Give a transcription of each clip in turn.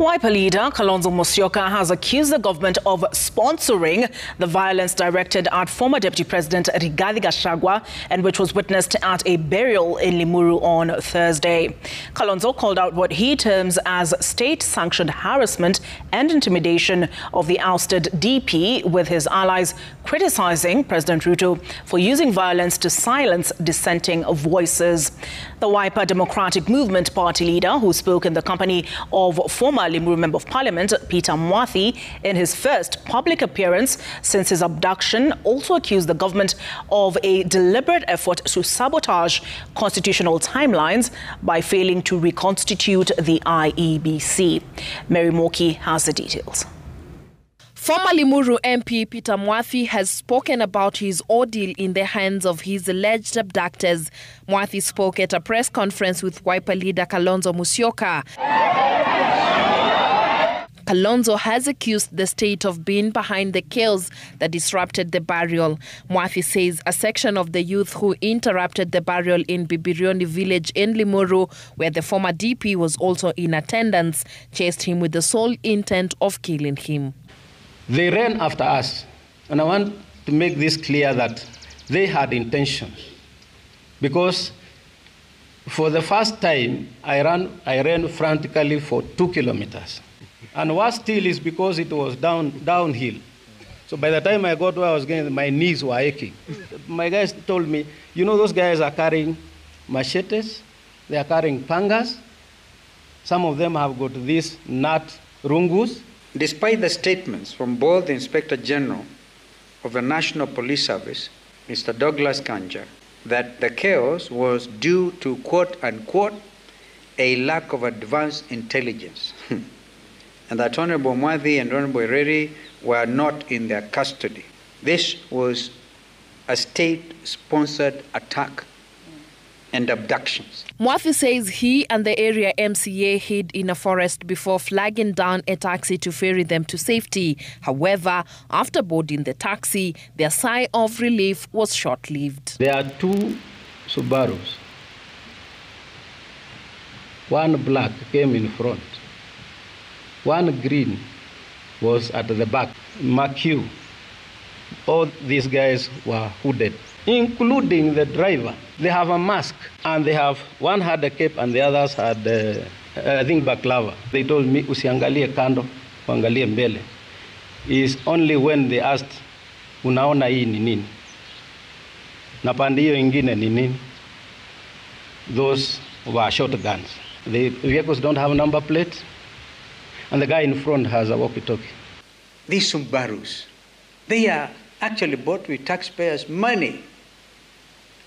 Wiper leader Kalonzo Musyoka has accused the government of sponsoring the violence directed at former Deputy President Rigathi Gachagua and which was witnessed at a burial in Limuru on Thursday. Kalonzo called out what he terms as state-sanctioned harassment and intimidation of the ousted DP, with his allies criticizing President Ruto for using violence to silence dissenting voices. The Wiper Democratic Movement party leader, who spoke in the company of former Limuru Member of Parliament Peter Mwathi in his first public appearance since his abduction, also accused the government of a deliberate effort to sabotage constitutional timelines by failing to reconstitute the IEBC. Mary Moki has the details. Former Limuru MP Peter Mwathi has spoken about his ordeal in the hands of his alleged abductors. Mwathi spoke at a press conference with Wiper leader Kalonzo Musyoka. Kalonzo has accused the state of being behind the chaos that disrupted the burial. Mwathi says a section of the youth who interrupted the burial in Bibirioni village in Limuru, where the former DP was also in attendance, chased him with the sole intent of killing him. They ran after us, and I want to make this clear that they had intentions, because for the first time I ran frantically for 2 kilometers. And what still is because it was downhill. So by the time I got where I was going, my knees were aching. My guys told me, you know, those guys are carrying machetes, they are carrying pangas. Some of them have got these nut rungus. Despite the statements from both the Inspector General of the National Police Service, Mr. Douglas Kanja, that the chaos was due to, quote unquote, a lack of advanced intelligence, and that Honorable Mwathi and Honorable Hereri were not in their custody. This was a state-sponsored attack and abductions. Mwathi says he and the area MCA hid in a forest before flagging down a taxi to ferry them to safety. However, after boarding the taxi, their sigh of relief was short-lived. There are 2 Subarus. One black came in front. One green was at the back. McHugh. All these guys were hooded, including the driver. They have a mask, and one had a cape and the others had, I think, baklava. They told me, usiangalie kando, uangalie mbele. It's only when they asked, unaona hii ni nini? Na pande hiyo ingine ni nini? Those were shotguns. The vehicles don't have number plates, and the guy in front has a walkie-talkie. These Subarus, they are actually bought with taxpayers' money.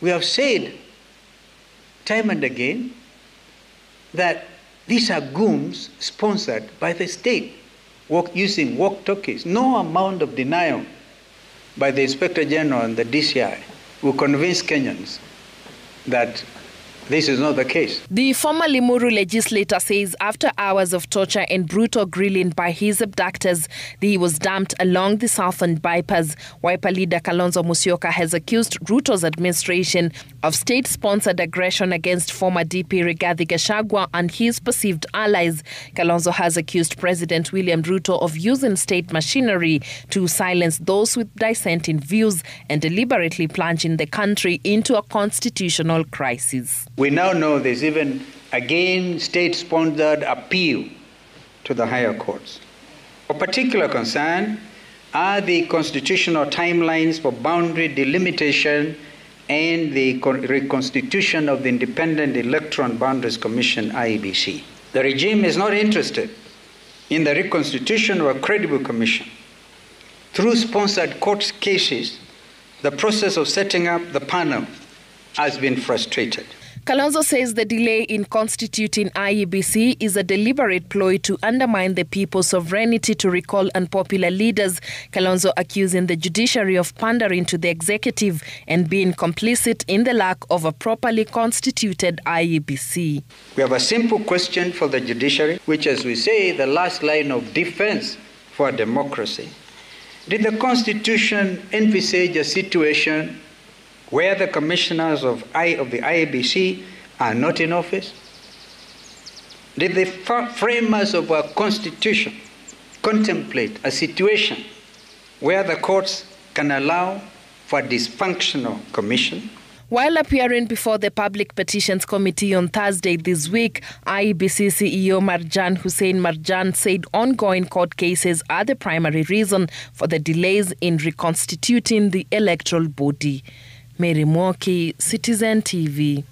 We have said time and again that these are goons sponsored by the state, using walkie-talkies. No amount of denial by the Inspector General and the DCI will convince Kenyans that this is not the case. The former Limuru legislator says after hours of torture and brutal grilling by his abductors, he was dumped along the southern bypass. Wiper leader Kalonzo Musyoka has accused Ruto's administration of state-sponsored aggression against former DP Rigathi Gachagua and his perceived allies. Kalonzo has accused President William Ruto of using state machinery to silence those with dissenting views and deliberately plunging the country into a constitutional crisis. We now know there's even, again, state-sponsored appeal to the higher courts. Of particular concern are the constitutional timelines for boundary delimitation and the reconstitution of the Independent Electoral Boundaries Commission, IEBC. The regime is not interested in the reconstitution of a credible commission. Through sponsored court cases, the process of setting up the panel has been frustrated. Kalonzo says the delay in constituting IEBC is a deliberate ploy to undermine the people's sovereignty to recall unpopular leaders. Kalonzo accusing the judiciary of pandering to the executive and being complicit in the lack of a properly constituted IEBC. We have a simple question for the judiciary, which, as we say, the last line of defense for democracy. Did the Constitution envisage a situation where the commissioners of the IEBC are not in office? Did the framers of our Constitution contemplate a situation where the courts can allow for a dysfunctional commission? While appearing before the Public Petitions Committee on Thursday this week, IEBC CEO Marjan Hussein Marjan said ongoing court cases are the primary reason for the delays in reconstituting the electoral body. Mary Mwoki, Citizen TV.